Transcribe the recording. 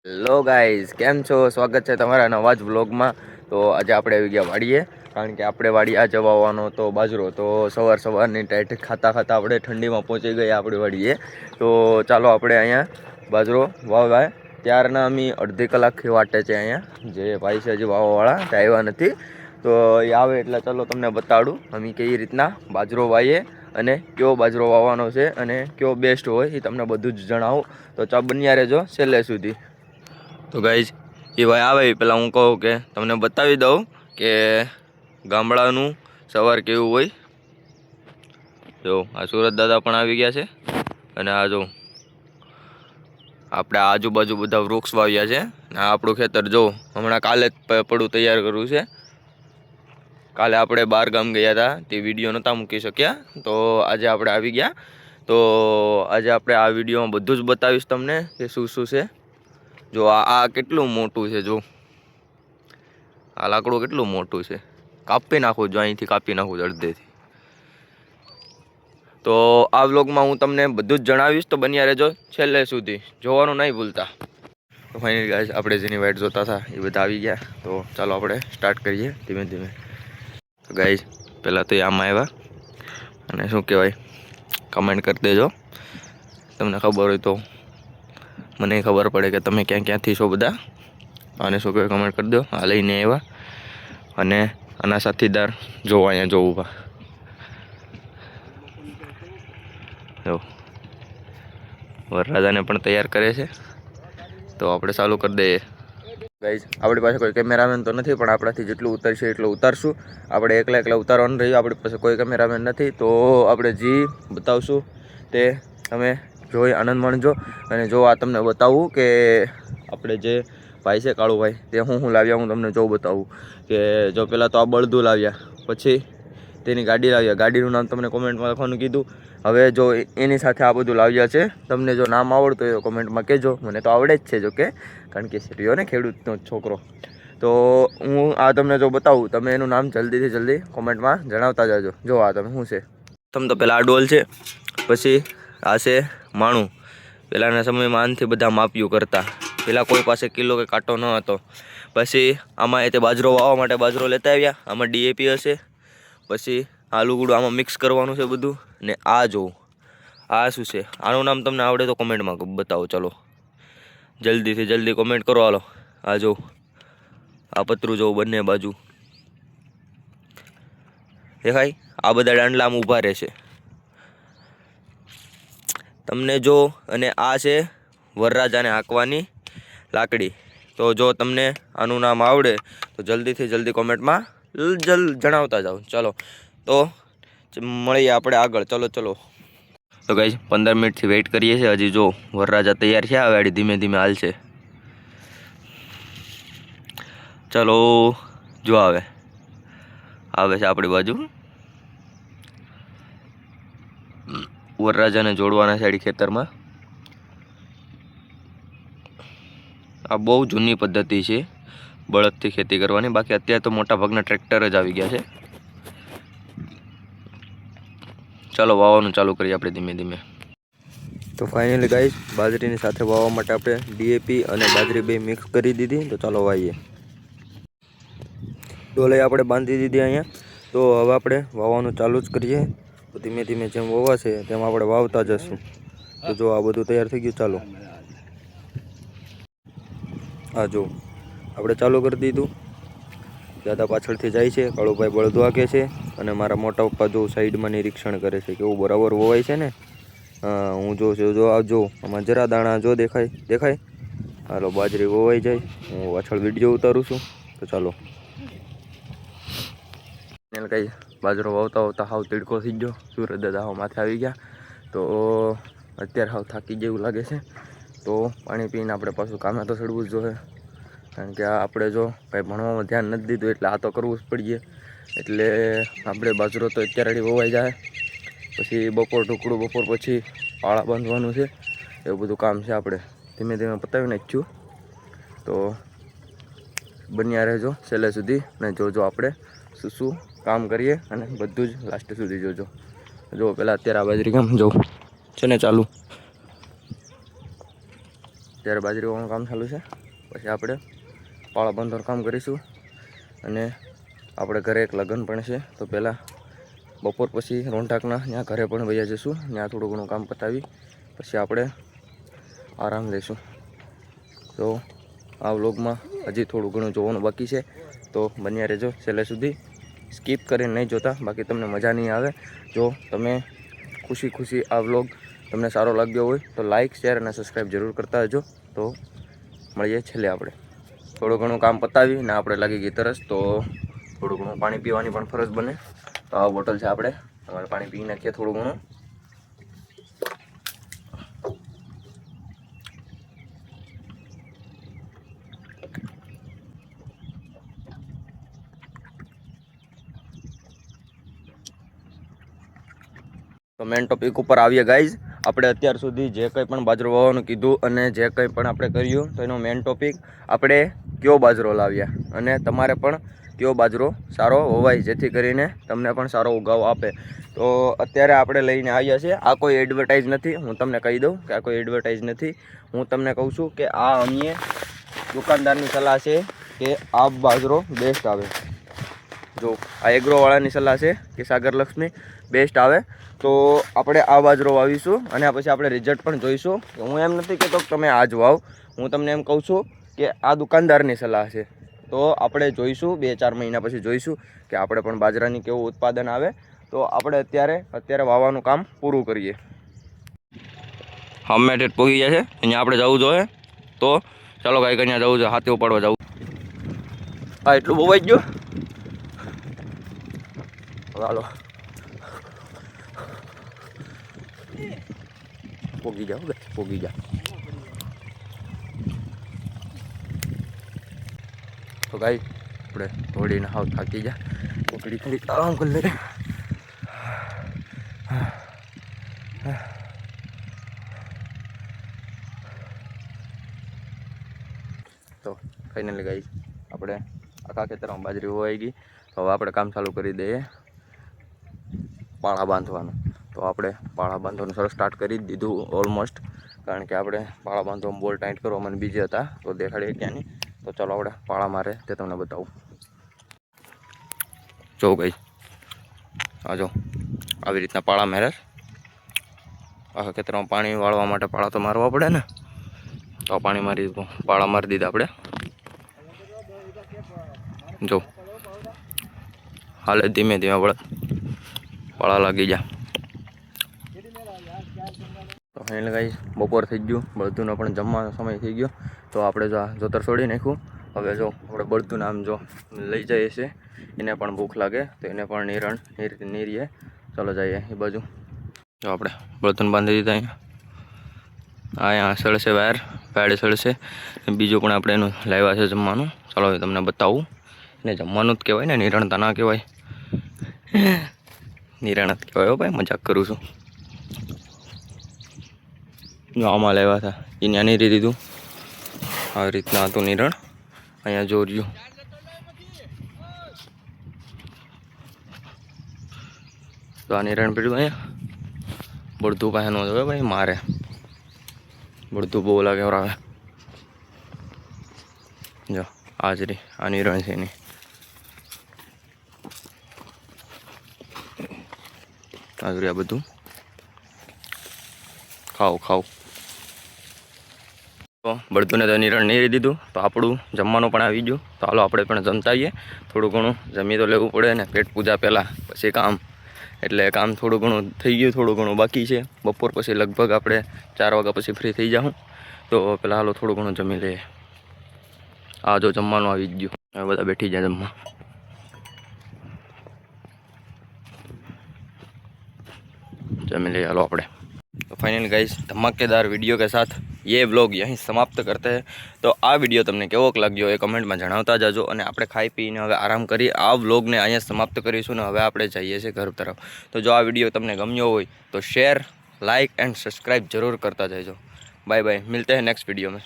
Hello guys, કેમ છો? સ્વાગત છે તમારા નવા જ વ્લોગમાં. તો આજે આપણે આવી ગયા વાડીએ, કારણ કે આપણે વાડી આ જવા આવવાનો તો બાજરો. તો સવારની ટાઈટ ખાતા ખાતા આપણે ઠંડીમાં પહોંચી ગયા આપણી વાડીએ. તો ચાલો આપણે અહીંયા બાજરો વાવવાય ત્યારના અમે અડધી કલાકથી વાટે છે. અહીંયા જે ભાઈ છે હજી વાવવાવાળા તે આવ્યા નથી, તો એ આવે એટલે ચાલો તમને બતાડું અમે કઈ રીતના બાજરો વાવીએ અને કયો બાજરો વાવવાનો છે અને કયો બેસ્ટ હોય એ તમને બધું જ જણાવું. તો ચા બન્યા રહેજો છેલ્લે સુધી. તો ગાઈઝ, એ ભાઈ આવે પહેલાં હું કહું કે તમને બતાવી દઉં કે ગામડાનું સવાર કેવું હોય. જો આ સુરત દાદા પણ આવી ગયા છે અને આ જો આપણે આજુબાજુ બધા વૃક્ષ વાવ્યા છે. આ આપણું ખેતર જો હમણાં કાલે જ પડું તૈયાર કરવું છે. કાલે આપણે બહાર ગામ ગયા હતા, તે વિડીયો નહોતા મૂકી શક્યા, તો આજે આપણે આવી ગયા. તો આજે આપણે આ વિડીયોમાં બધું જ બતાવીશ તમને કે શું શું છે. જો આ કેટલું મોટું છે, જો આ લાકડું કેટલું મોટું છે. કાપી નાખું, જો અહીંથી કાપી નાખું અડધેથી. તો આ વ્લોગમાં હું તમને બધું જ જણાવીશ, તો બન્યા રહેજો છેલ્લે સુધી, જોવાનું નહીં ભૂલતા. તો ફાઇનલી ગાઈસ, આપણે જેની વાઇટ જોતા હતા એ બધા આવી ગયા. તો ચાલો આપણે સ્ટાર્ટ કરીએ ધીમે ધીમે. તો ગાઈસ, પહેલાં તો આમાં આવ્યા અને શું કહેવાય, કમેન્ટ કરી દેજો. તમને ખબર હોય તો મને ખબર પડે કે તમે ક્યાંથી છો બધા. અને શું કહેવાય, કમેન્ટ કરી દો. આ લઈને આવ્યા અને આના સાથીદાર જો અહીંયા જો ઊભા. જો વરરાજાને પણ તૈયાર કરે છે. તો આપણે ચાલુ કરી દઈએ. ગાઈઝ, આપણી પાસે કોઈ કેમેરામેન તો નથી, પણ આપણાથી જેટલું ઉતરશે એટલું ઉતારશું. આપણે એકલા ઉતારવાનું રહ્યું, આપણી પાસે કોઈ કેમેરામેન નથી. તો આપણે જે બતાવશું તે તમે જોઈ આનંદ માણજો. અને જો આ તમને બતાવું કે આપણે જે ભાઈ છે કાળુભાઈ, તે હું લાવ્યા, હું તમને જો બતાવું કે જો પહેલાં તો આ બળદું લાવ્યા, પછી તેની ગાડી લાવ્યા. ગાડીનું નામ તમને કોમેન્ટમાં લખવાનું કીધું. હવે જો એની સાથે આ બધું લાવ્યા છે, તમને જો નામ આવડતું હોય તો કોમેન્ટમાં કહેજો. મને તો આવડે જ છે જો કે, કારણ કે રહ્યો ને ખેડૂતનો છોકરો. તો હું આ તમને જો બતાવું, તમે એનું નામ જલ્દીથી જલ્દી કોમેન્ટમાં જણાવતા જાજો. જો આ તમે શું છે, તમે તો પહેલાં આ ડોલ છે, પછી આ છે માણું. પહેલાંના સમયમાં આનથી બધા માપ્યું કરતા. પહેલાં કોઈ પાસે કિલો કે કાંટો ન હતો. પછી આમાં એ તે બાજરો વાવવા માટે બાજરો લેતા આવ્યા. આમાં ડીએપી હશે, પછી આલુગુડું આમાં મિક્સ કરવાનું છે બધું. ને આ જો આ શું છે, આનું નામ તમને આવડે તો કોમેન્ટમાં બતાવો. ચલો જલ્દીથી જલ્દી કોમેન્ટ કરો. હાલો, આ જો આ પતરું જો બંને બાજુ દેખાય. આ બધા દાંડલામાં ઊભા રહેશે તમને જો. અને આ છે વરરાજાને હાંકવાની લાકડી. તો જો તમને આનું નામ આવડે તો જલ્દીથી જલ્દી કોમેન્ટમાં જણાવતા જાઓ. ચલો તો મળીએ આપણે આગળ. ચલો. તો ગાઈઝ, 15 મિનિટથી વેઇટ કરીએ છીએ. હજી જો વરરાજા તૈયાર છે, આ વાડી ધીમે ધીમે હાલશે. ચલો, જો આવે છે આપણી બાજુ. વરરાજાને જોડવાના સાઈડ ખેતરમાં. આ બહુ જૂની પદ્ધતિ છે બળદથી ખેતી કરવાની. બાકી અત્યારે તો મોટા ભાગના ટ્રેક્ટર જ આવી ગયા છે. ચાલો વાવવાનું ચાલુ કરીએ આપણે ધીમે ધીમે. તો ફાઇનલી ગાઈસ, બાજરીની સાથે વાવવા માટે આપણે ડીએપી અને બાજરી બે મિક્સ કરી દીધી. તો ચાલો વાવીએ. ડોલે આપણે બાંધી દીધી અહીંયા. તો હવે આપણે વાવવાનું ચાલુ જ કરીએ. તો ધીમે ધીમે જેમ વાવાશે તેમ આપણે વાવતા જશું. તો જો આ બધું તૈયાર થઈ ગયું. ચાલો આ જો આપણે ચાલુ કરી દીધું. દાદા પાછળથી જાય છે, કાળુભાઈ બળદ વાગે છે અને મારા મોટા પપ્પા જો સાઈડમાં નિરીક્ષણ કરે છે કેવું બરાબર વવાય છે ને. હા, હું જોઉં છું. જો આ જો આમાં જરા દાણા જો દેખાય. હાલો, બાજરી વવાઈ જાય. હું પાછળ વિડીયો ઉતારું છું. તો ચાલો. કઈ બાજરો વાવતા હાવ તીડકો થઈ ગયો. સુરત દાદા હાવ માથે આવી ગયા. તો અત્યારે હાવ થાકી જેવું લાગે છે. તો પાણી પીને આપણે પાછું કામે તો ચડવું જ જોઈએ, કારણ કે આપણે જો કંઈ ભણવામાં ધ્યાન નથી દીધું એટલે આ તો કરવું જ પડીએ. એટલે આપણે બાજરો તો અત્યારે વવાઈ જાય. પછી બપોર પછી પાળા બાંધવાનું છે. એવું બધું કામ છે. આપણે ધીમે ધીમે પતાવી નાખ્યું. તો બન્યા રહેજો છેલ્લે સુધી ને જોજો આપણે શું કામ કરીએ અને બધું જ લાસ્ટ સુધી જોજો. જો પહેલાં અત્યારે આ બાજરી કામ જો છે ને ચાલુ. ત્યારે બાજરી વાવવાનું કામ ચાલુ છે, પછી આપણે પાળા બાંધવાનું કામ કરીશું. અને આપણે ઘરે એક લગ્ન પણ છે, તો પહેલાં બપોર પછી રોંઢાકના ત્યાં ઘરે પણ વયા જઈશું. ત્યાં થોડું ઘણું કામ પતાવી પછી આપણે આરામ લઈશું. તો આ વ્લોગમાં હજી થોડું ઘણું જોવાનું બાકી છે, તો બન્યા રહેજો છેલ્લે સુધી. સ્કીપ કરીને નહીં જોતા, બાકી તમને મજા નહીં આવે. જો તમે ખુશી આ વ્લોગ તમને સારો લાગ્યો હોય તો લાઇક, શેર અને સબસ્ક્રાઈબ જરૂર કરતા રહેજો. તો મળીએ છેલ્લે આપણે થોડું ઘણું કામ પતાવી ને આપણે લાગી ગઈ તરસ, તો થોડું ઘણું પાણી પીવાની પણ ફરજ બને. તો આ બોટલ છે, આપણે તમારે પાણી પી નાખીએ થોડું ઘણું. તો મેન ટોપિક ઉપર આવીએ ગાઈઝ. આપણે અત્યાર સુધી જે કંઈ પણ બાજરો વાવવાનું કીધું અને જે કંઈ પણ આપણે કર્યું, તો એનો મેન ટોપિક આપણે કયો બાજરો લાવ્યા અને તમારે પણ કયો બાજરો સારો હોવાય, જેથી કરીને તમને પણ સારો ઉગાવ આપે. તો અત્યારે આપણે લઈને આવ્યા છીએ. આ કોઈ એડવર્ટાઇઝ નથી, હું તમને કહી દઉં કે આ કોઈ એડવર્ટાઇઝ નથી. હું તમને કહું છું કે આ અમે દુકાનદારની સલાહ છે કે આ બાજરો બેસ્ટ આવે. જો આ એગ્રોવાળાની સલાહ છે કે સાગર લક્ષ્મી બેસ્ટ આવે, તો આપણે આ બાજરો વાવીશું અને પછી આપણે રિઝલ્ટ પણ જોઈશું. હું એમ નથી કહેતો કે તમે આજ વાવ, હું તમને એમ કહું છું કે આ દુકાનદારની સલાહ છે. તો આપણે જોઈશું 2-4 મહિના પછી જોઈશું કે આપણે પણ બાજરાની કેવું ઉત્પાદન આવે. તો આપણે અત્યારે વાવવાનું કામ પૂરું કરીએ. અમે ઠેઠ પહોંચી ગયા છે, અહીંયા આપણે જવું જોઈએ. તો ચાલો ગાય કન્યા જવું જોઈએ, હાથે ઉપાડવા જવું. હા, એટલું બહુ જ ગયો. હાલો પોગી જાઓ, પોગી જા. તો ગાઈ આપણે થોડીને હાવ થાકી જા, થોડી આરામ કરી લે. તો ફાઇનલી ગાઈ આપણે આખા ખેતરમાં બાજરી હોવાઈ ગઈ. તો હવે આપણે કામ ચાલુ કરી દઈએ પાળા બાંધવાનું. તો આપણે પાળા બાંધવાનું સરસ સ્ટાર્ટ કરી જ દીધું ઓલમોસ્ટ, કારણ કે આપણે પાળા બાંધવામાં બોલ ટાઈટ કરવા મને બીજા હતા, તો દેખાડીએ ક્યાં નહીં. તો ચાલો આપણે પાળા મારે તે તમને બતાવું. જો ગઈ આ જો આવી રીતના પાળા મારે. આખા ખેતરમાં પાણી વાળવા માટે પાળા તો મારવા પડે ને, તો પાણી મારી પાળા મારી દીધા આપણે. જો હાલે ધીમે ધીમે વળે પાળા લાગી જા. તો ફાઇનલ ગાઈસ બપોર થઈ ગયું, બળદુનો પણ જમવાનો સમય થઈ ગયો. તો આપણે જો જોતર છોડી નાખ્યું. હવે જો આપણે બળદુને આમ જો લઈ જઈએ છીએ, એને પણ ભૂખ લાગે તો એને પણ નીરીએ. ચાલો જઈએ એ બાજુ. જો આપણે બળદુને બાંધી દીધા. અહીંયા સળશે વાયર, વાયર સળશે. બીજું પણ આપણે એનું લાવ્યા છે જમવાનું. ચાલો તમને બતાવું. એને જમવાનું જ કહેવાય ને, નિરણતા ના કહેવાય. નિરણ જ કહેવાય ભાઈ, મજાક કરું છું. જો આમાં લાવ્યા હતા એને નીરી દીધું. આવી રીતના હતું નિરણ. અહીંયા જોર્યું. તો આ નિરણ પીડ્યું અહીંયા બળદું પાસે નો જોવે ભાઈ, મારે બળદું બહુ લાગે આવે. જો હાજરી આ નિરણ છે એની. હાજરી આ બધું ખાવ. તો બળદુને તો નિરણ નીરી દીધું. તો આપણું જમવાનું પણ આવી ગયું. તો હાલો આપણે પણ જમતા આવીએ. થોડું ઘણું જમી તો લેવું પડે ને, પેટ પૂજા પહેલાં પછી કામ. એટલે કામ થોડું ઘણું થઈ ગયું, થોડું ઘણું બાકી છે. બપોર પછી લગભગ આપણે 4 વાગ્યા પછી ફ્રી થઈ જાઉં. તો પહેલાં હાલો થોડું ઘણું જમી લઈએ. આ જો જમવાનું આવી જ ગયું. હવે બધા બેઠી જાય જમવા. जमी ले चलो अपने। तो फाइनल गाइस धमाकेदार वीडियो के साथ ये व्लॉग यहीं समाप्त करते हैं। तो आ वीडियो तमने केवोक लाग्यो ए कमेंट में जणावता जाजो। અને આપણે ખાઈ પીને હવે આરામ કરી આ વ્લોગને અહીંયા સમાપ્ત કરીશું ને હવે આપણે જઈએ છીએ ઘર તરફ। તો જો આ વિડીયો તમને ગમ્યો હોય તો શેર, લાइक एंड सब्सक्राइब जरूर करता जाइए। बाय बाय, मिलते हैं नेक्स्ट वीडियो में।